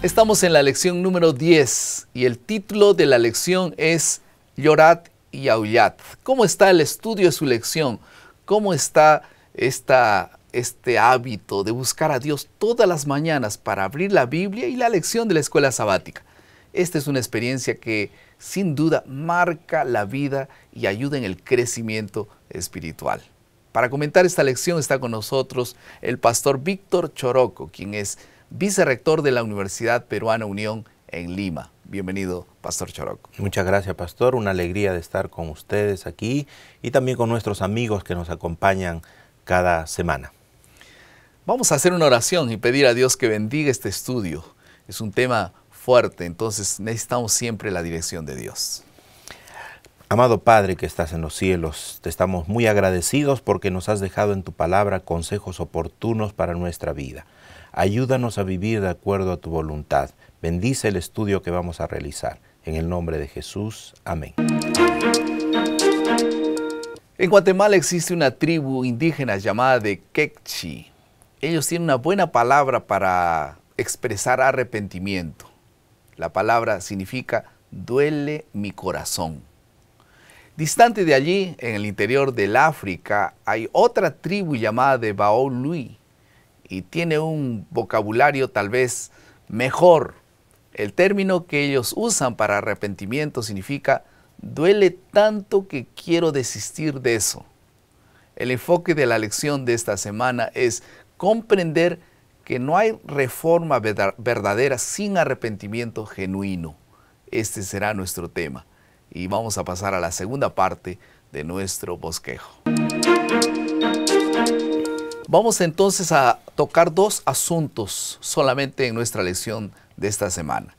Estamos en la lección número 10 y el título de la lección es Llorad y aullad. ¿Cómo está el estudio de su lección? ¿Cómo está este hábito de buscar a Dios todas las mañanas para abrir la Biblia y la lección de la escuela sabática? Esta es una experiencia que sin duda marca la vida y ayuda en el crecimiento espiritual. Para comentar esta lección está con nosotros el pastor Víctor Choroco, quien es vicerrector de la Universidad Peruana Unión en Lima. Bienvenido, pastor Choroco. Muchas gracias, pastor. Una alegría de estar con ustedes aquí y también con nuestros amigos que nos acompañan cada semana. Vamos a hacer una oración y pedir a Dios que bendiga este estudio. Es un tema fuerte, entonces necesitamos siempre la dirección de Dios. Amado Padre que estás en los cielos, te estamos muy agradecidos porque nos has dejado en tu palabra consejos oportunos para nuestra vida. Ayúdanos a vivir de acuerdo a tu voluntad. Bendice el estudio que vamos a realizar. En el nombre de Jesús. Amén. En Guatemala existe una tribu indígena llamada de Quechí. Ellos tienen una buena palabra para expresar arrepentimiento. La palabra significa duele mi corazón. Distante de allí, en el interior del África, hay otra tribu llamada de Baolui y tiene un vocabulario tal vez mejor. El término que ellos usan para arrepentimiento significa duele tanto que quiero desistir de eso. El enfoque de la lección de esta semana es comprender que no hay reforma verdadera sin arrepentimiento genuino. Este será nuestro tema. Y vamos a pasar a la segunda parte de nuestro bosquejo. Vamos entonces a tocar dos asuntos solamente en nuestra lección de esta semana.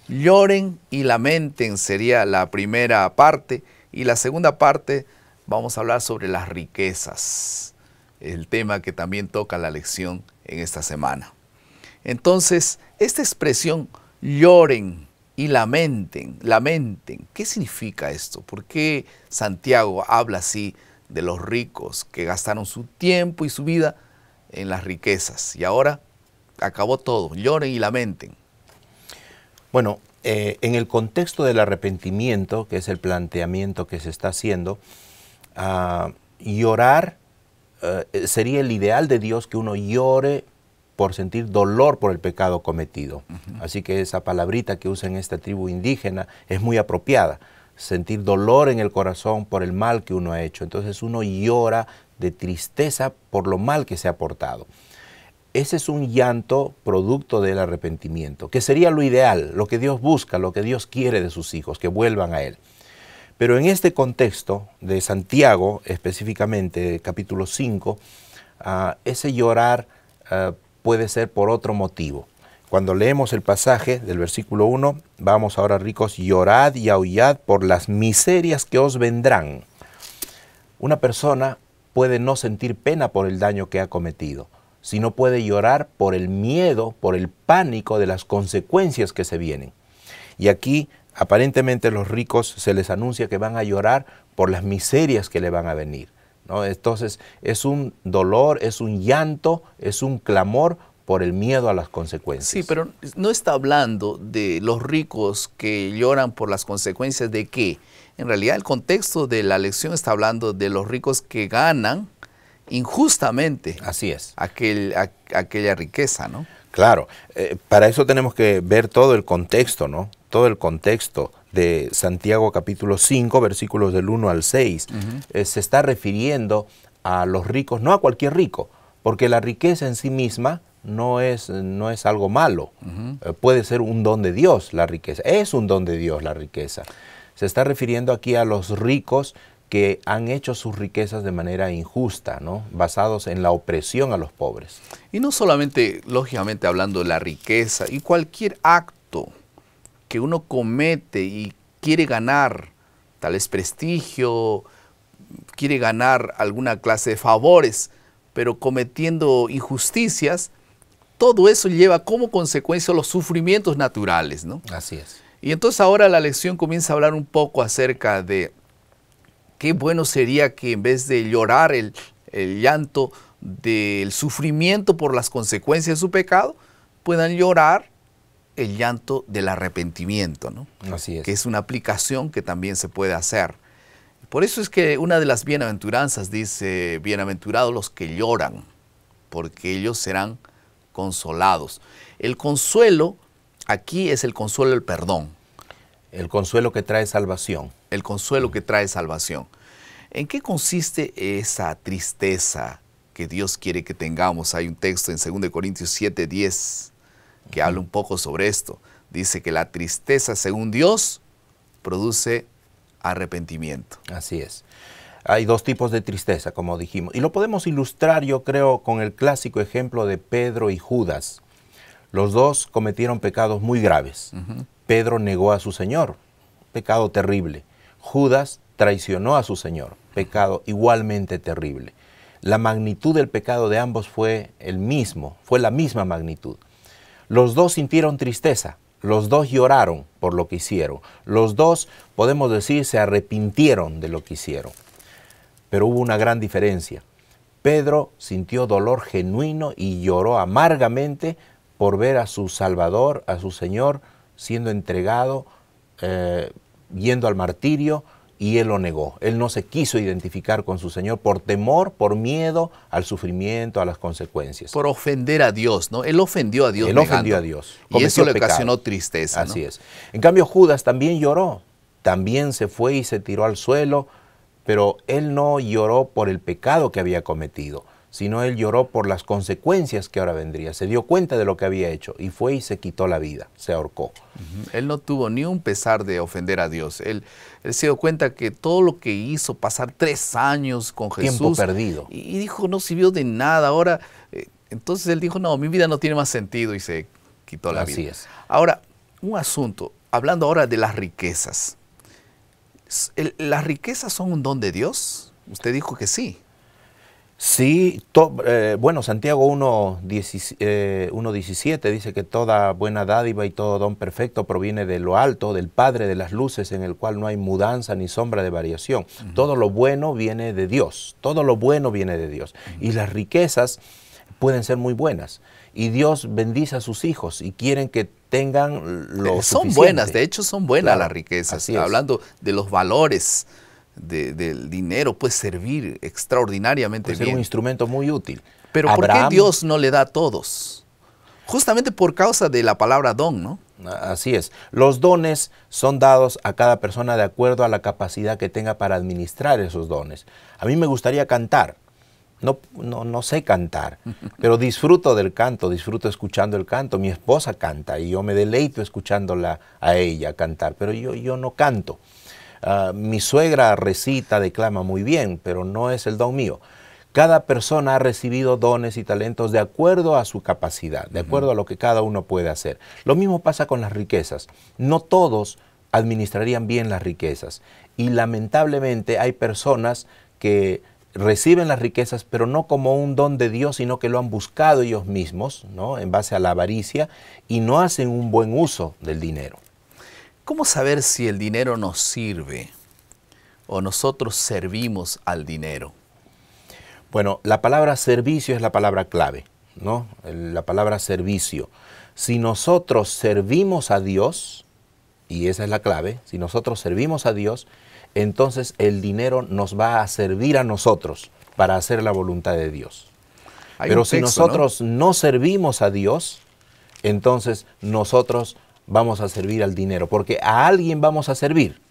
Lloren y lamenten sería la primera parte y la segunda parte vamos a hablar sobre las riquezas, el tema que también toca la lección en esta semana. Entonces, esta expresión lloren y lamenten, ¿qué significa esto? ¿Por qué Santiago habla así de los ricos que gastaron su tiempo y su vida en las riquezas? Y ahora acabó todo, lloren y lamenten. Bueno, en el contexto del arrepentimiento, que es el planteamiento que se está haciendo, llorar sería el ideal de Dios, que uno llore por sentir dolor por el pecado cometido. Así que esa palabrita que usa en esta tribu indígena es muy apropiada. Sentir dolor en el corazón por el mal que uno ha hecho. Entonces uno llora de tristeza por lo mal que se ha portado. Ese es un llanto producto del arrepentimiento, que sería lo ideal, lo que Dios busca, lo que Dios quiere de sus hijos, que vuelvan a Él. Pero en este contexto de Santiago, específicamente capítulo 5, ese llorar puede ser por otro motivo. Cuando leemos el pasaje del versículo 1, vamos ahora, ricos, llorad y aullad por las miserias que os vendrán. Una persona puede no sentir pena por el daño que ha cometido, sino puede llorar por el miedo, por el pánico de las consecuencias que se vienen. Y aquí, aparentemente, los ricos se les anuncia que van a llorar por las miserias que le van a venir, ¿no? Entonces, es un dolor, es un llanto, es un clamor por el miedo a las consecuencias. Sí, pero no está hablando de los ricos que lloran por las consecuencias de qué. En realidad, el contexto de la lección está hablando de los ricos que ganan injustamente. Así es. Aquella riqueza, ¿no? Claro, para eso tenemos que ver todo el contexto, ¿no? Todo el contexto de Santiago capítulo 5, versículos del 1 al 6. Se está refiriendo a los ricos, no a cualquier rico, porque la riqueza en sí misma no es algo malo. Puede ser un don de Dios la riqueza, es un don de Dios la riqueza. Se está refiriendo aquí a los ricos que han hecho sus riquezas de manera injusta, ¿no? Basados en la opresión a los pobres. Y no solamente, lógicamente, hablando de la riqueza, y cualquier acto que uno comete y quiere ganar tal vez prestigio, quiere ganar alguna clase de favores, pero cometiendo injusticias, todo eso lleva como consecuencia los sufrimientos naturales, ¿no? Así es. Y entonces ahora la lección comienza a hablar un poco acerca de qué bueno sería que en vez de llorar el llanto del sufrimiento por las consecuencias de su pecado, puedan llorar el llanto del arrepentimiento, ¿no? Así es. Que es una aplicación que también se puede hacer. Por eso es que una de las bienaventuranzas dice, bienaventurados los que lloran, porque ellos serán consolados. El consuelo aquí es el consuelo del perdón. El consuelo que trae salvación. El consuelo que trae salvación. ¿En qué consiste esa tristeza que Dios quiere que tengamos? Hay un texto en 2 Corintios 7:10 que habla un poco sobre esto. Dice que la tristeza, según Dios, produce arrepentimiento. Así es. Hay dos tipos de tristeza, como dijimos. Y lo podemos ilustrar, yo creo, con el clásico ejemplo de Pedro y Judas. Los dos cometieron pecados muy graves. Pedro negó a su Señor, pecado terrible. Judas traicionó a su Señor, pecado igualmente terrible. La magnitud del pecado de ambos fue la misma magnitud. Los dos sintieron tristeza, los dos lloraron por lo que hicieron. Los dos, podemos decir, se arrepintieron de lo que hicieron. Pero hubo una gran diferencia. Pedro sintió dolor genuino y lloró amargamente por ver a su Salvador, a su Señor, siendo entregado, yendo al martirio, y él lo negó. Él no se quiso identificar con su Señor por temor, por miedo al sufrimiento, a las consecuencias. Por ofender a Dios, ¿no? Él ofendió a Dios. Él ofendió a Dios. Y eso le ocasionó tristeza, ¿no? Así es. En cambio, Judas también lloró. También se fue y se tiró al suelo, pero él no lloró por el pecado que había cometido, sino él lloró por las consecuencias que ahora vendría. Se dio cuenta de lo que había hecho y fue y se quitó la vida, se ahorcó. Él no tuvo ni un pesar de ofender a Dios. Él se dio cuenta que todo lo que hizo, pasar 3 años con Jesús. Tiempo perdido. Y dijo, no sirvió de nada. Ahora, entonces él dijo, no, mi vida no tiene más sentido y se quitó la vida. Así es. Ahora, un asunto, hablando ahora de las riquezas. ¿Las riquezas son un don de Dios? Usted dijo que sí. Sí, bueno, Santiago 1:17 dice que toda buena dádiva y todo don perfecto proviene de lo alto, del Padre de las luces, en el cual no hay mudanza ni sombra de variación. Todo lo bueno viene de Dios, todo lo bueno viene de Dios. Y las riquezas pueden ser muy buenas. Y Dios bendice a sus hijos y quieren que tengan lo Son suficiente. buenas, de hecho son buenas, claro, las riquezas. Hablando de los valores del dinero, puede servir extraordinariamente bien. Puede ser un instrumento muy útil. Pero ¿por qué Dios no le da a todos? Justamente por causa de la palabra don, ¿no? Así es. Los dones son dados a cada persona de acuerdo a la capacidad que tenga para administrar esos dones. A mí me gustaría cantar. No sé cantar, pero disfruto del canto, disfruto escuchando el canto. Mi esposa canta y yo me deleito escuchándola a ella cantar, pero yo no canto. Mi suegra recita, declama muy bien, pero no es el don mío. Cada persona ha recibido dones y talentos de acuerdo a su capacidad, de acuerdo a lo que cada uno puede hacer. Lo mismo pasa con las riquezas. No todos administrarían bien las riquezas y lamentablemente hay personas que reciben las riquezas, pero no como un don de Dios, sino que lo han buscado ellos mismos, ¿no? En base a la avaricia, y no hacen un buen uso del dinero. ¿Cómo saber si el dinero nos sirve o nosotros servimos al dinero? Bueno, la palabra servicio es la palabra clave, ¿no? La palabra servicio. Si nosotros servimos a Dios, y esa es la clave, si nosotros servimos a Dios, entonces el dinero nos va a servir a nosotros para hacer la voluntad de Dios. Pero si nosotros no servimos a Dios, entonces nosotros vamos a servir al dinero, porque a alguien vamos a servir,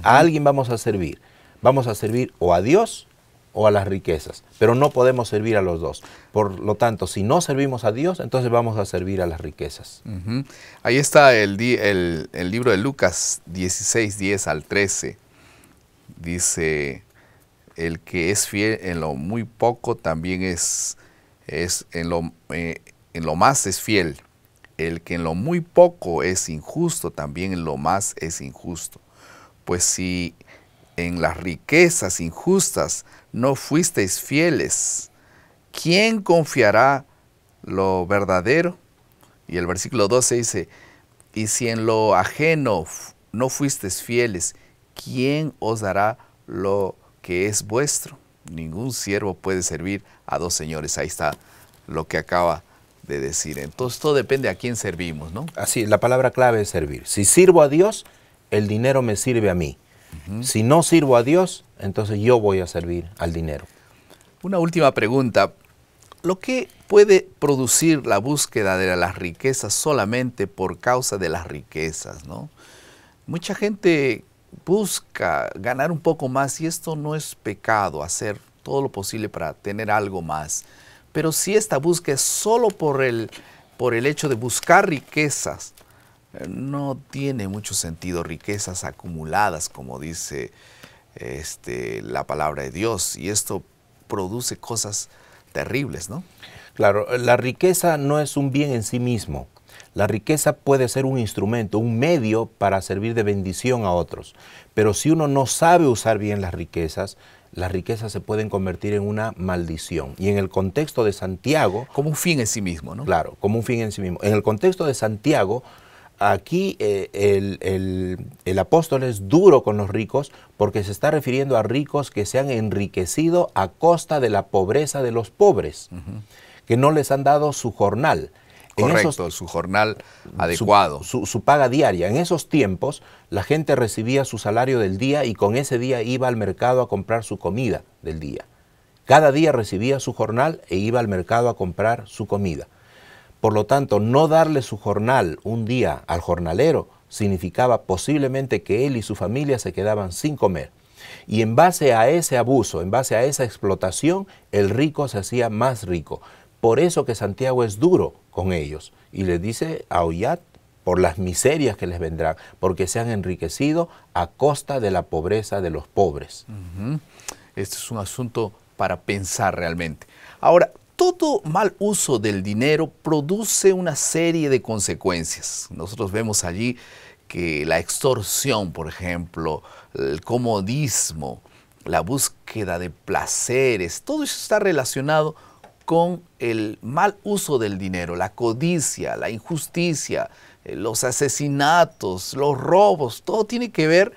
a alguien vamos a servir. Vamos a servir o a Dios o a las riquezas, pero no podemos servir a los dos. Por lo tanto, si no servimos a Dios, entonces vamos a servir a las riquezas. Ahí está el libro de Lucas 16:10 al 13. Dice, el que es fiel en lo muy poco también es en lo más es fiel. El que en lo muy poco es injusto, también en lo más es injusto. Pues si en las riquezas injustas no fuisteis fieles, ¿quién confiará lo verdadero? Y el versículo 12 dice, y si en lo ajeno no fuisteis fieles, ¿quién os dará lo que es vuestro? Ningún siervo puede servir a dos señores. Ahí está lo que acaba de decir. Entonces todo depende a quién servimos, ¿no? Así, la palabra clave es servir. Si sirvo a Dios, el dinero me sirve a mí. Si no sirvo a Dios, entonces yo voy a servir al dinero. Una última pregunta. ¿Lo que puede producir la búsqueda de las riquezas solamente por causa de las riquezas, ¿no? Mucha gente busca ganar un poco más y esto no es pecado, hacer todo lo posible para tener algo más. Pero si esta búsqueda es solo por el hecho de buscar riquezas, no tiene mucho sentido, riquezas acumuladas, como dice la palabra de Dios, y esto produce cosas terribles, ¿no? Claro, la riqueza no es un bien en sí mismo. La riqueza puede ser un instrumento, un medio para servir de bendición a otros. Pero si uno no sabe usar bien las riquezas se pueden convertir en una maldición. Y en el contexto de Santiago... Como un fin en sí mismo, ¿no? Claro, como un fin en sí mismo. En el contexto de Santiago, aquí el apóstol es duro con los ricos porque se está refiriendo a ricos que se han enriquecido a costa de la pobreza de los pobres, que no les han dado su jornal. Correcto, su jornal adecuado. Su paga diaria. En esos tiempos, la gente recibía su salario del día y con ese día iba al mercado a comprar su comida del día. Cada día recibía su jornal e iba al mercado a comprar su comida. Por lo tanto, no darle su jornal un día al jornalero significaba posiblemente que él y su familia se quedaban sin comer. Y en base a ese abuso, en base a esa explotación, el rico se hacía más rico. Por eso que Santiago es duro con ellos y les dice, aullad por las miserias que les vendrán, porque se han enriquecido a costa de la pobreza de los pobres. Este es un asunto para pensar realmente. Ahora, todo mal uso del dinero produce una serie de consecuencias. Nosotros vemos allí que la extorsión, por ejemplo, el comodismo, la búsqueda de placeres, todo eso está relacionado con el mal uso del dinero, la codicia, la injusticia, los asesinatos, los robos, todo tiene que ver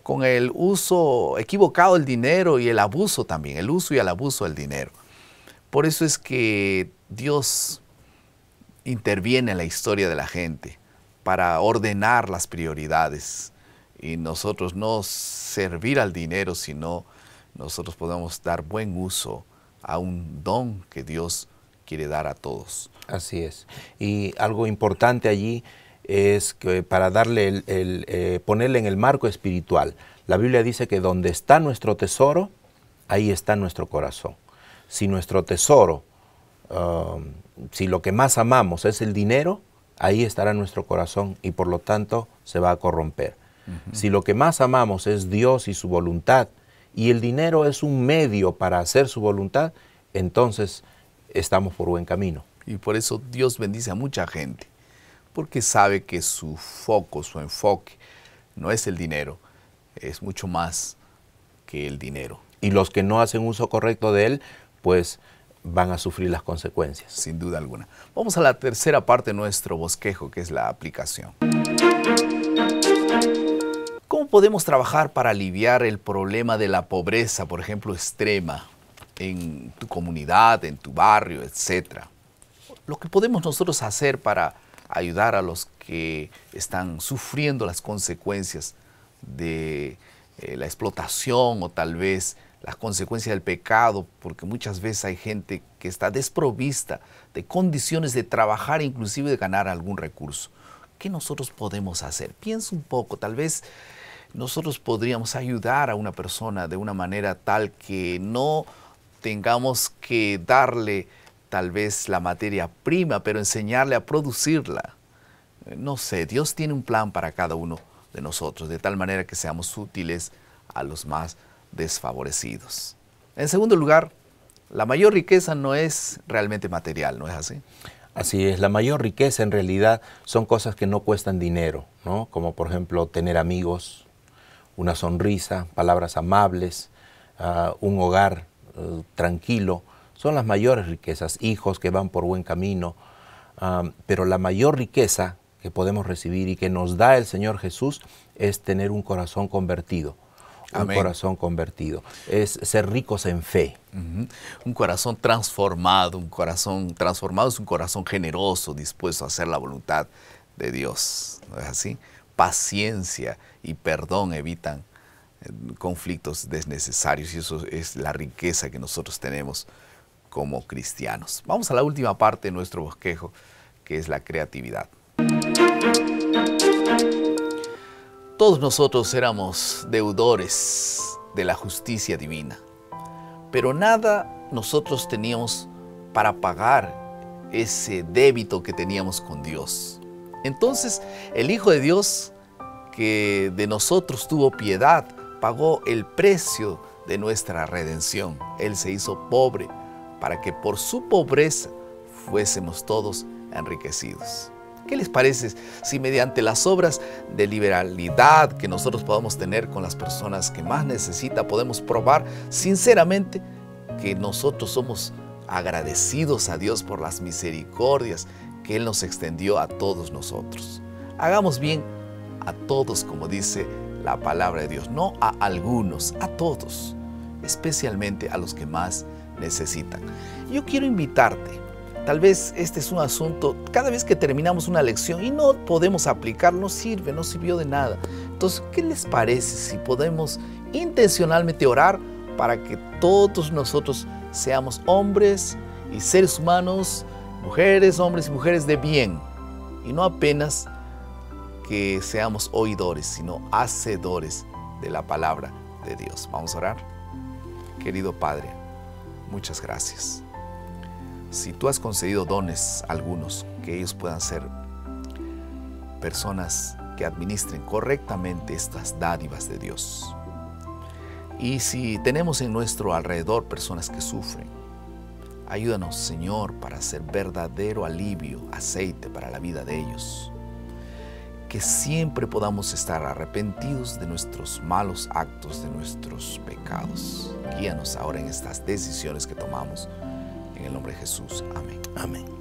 con el uso equivocado del dinero y el abuso también, el uso y el abuso del dinero. Por eso es que Dios interviene en la historia de la gente para ordenar las prioridades y nosotros no servir al dinero, sino nosotros podamos dar buen uso a un don que Dios quiere dar a todos. Así es. Y algo importante allí es que para darle ponerle en el marco espiritual, la Biblia dice que donde está nuestro tesoro, ahí está nuestro corazón. Si nuestro tesoro, si lo que más amamos es el dinero, ahí estará nuestro corazón y por lo tanto se va a corromper. Si lo que más amamos es Dios y su voluntad, y el dinero es un medio para hacer su voluntad, entonces estamos por buen camino. Y por eso Dios bendice a mucha gente, porque sabe que su foco, su enfoque, no es el dinero, es mucho más que el dinero. Y los que no hacen uso correcto de él, pues van a sufrir las consecuencias. Sin duda alguna. Vamos a la tercera parte de nuestro bosquejo, que es la aplicación. ¿Cómo podemos trabajar para aliviar el problema de la pobreza, por ejemplo, extrema, en tu comunidad, en tu barrio, etcétera? Lo que podemos nosotros hacer para ayudar a los que están sufriendo las consecuencias de la explotación o tal vez las consecuencias del pecado, porque muchas veces hay gente que está desprovista de condiciones de trabajar e inclusive de ganar algún recurso. ¿Qué nosotros podemos hacer? Piensa un poco, tal vez nosotros podríamos ayudar a una persona de una manera tal que no tengamos que darle tal vez la materia prima, pero enseñarle a producirla. No sé, Dios tiene un plan para cada uno de nosotros, de tal manera que seamos útiles a los más desfavorecidos. En segundo lugar, la mayor riqueza no es realmente material, ¿no es así? Así es, la mayor riqueza en realidad son cosas que no cuestan dinero, ¿no? Como por ejemplo tener amigos, una sonrisa, palabras amables, un hogar tranquilo, son las mayores riquezas, hijos que van por buen camino, pero la mayor riqueza que podemos recibir y que nos da el Señor Jesús es tener un corazón convertido. un corazón convertido. Es ser ricos en fe. Un corazón transformado. Un corazón transformado es un corazón generoso, dispuesto a hacer la voluntad de Dios. ¿No es así? Paciencia y perdón evitan conflictos desnecesarios, y eso es la riqueza que nosotros tenemos como cristianos. Vamos a la última parte de nuestro bosquejo, que es la creatividad. Todos nosotros éramos deudores de la justicia divina, pero nada nosotros teníamos para pagar ese débito que teníamos con Dios. Entonces, el Hijo de Dios, que de nosotros tuvo piedad, pagó el precio de nuestra redención. Él se hizo pobre para que por su pobreza fuésemos todos enriquecidos. ¿Qué les parece si mediante las obras de liberalidad que nosotros podamos tener con las personas que más necesitan, podemos probar sinceramente que nosotros somos agradecidos a Dios por las misericordias que Él nos extendió a todos nosotros? Hagamos bien a todos, como dice la palabra de Dios, no a algunos, a todos, especialmente a los que más necesitan. Yo quiero invitarte. Tal vez este es un asunto, cada vez que terminamos una lección y no podemos aplicar, no sirve, no sirvió de nada. Entonces, ¿qué les parece si podemos intencionalmente orar para que todos nosotros seamos hombres y seres humanos, mujeres, hombres y mujeres de bien, y no apenas que seamos oidores, sino hacedores de la palabra de Dios? Vamos a orar. Querido Padre, muchas gracias. Si tú has concedido dones a algunos, que ellos puedan ser personas que administren correctamente estas dádivas de Dios. Y si tenemos en nuestro alrededor personas que sufren, ayúdanos, Señor, para ser verdadero alivio, aceite para la vida de ellos. Que siempre podamos estar arrepentidos de nuestros malos actos, de nuestros pecados. Guíanos ahora en estas decisiones que tomamos. En el nombre de Jesús. Amén. Amén.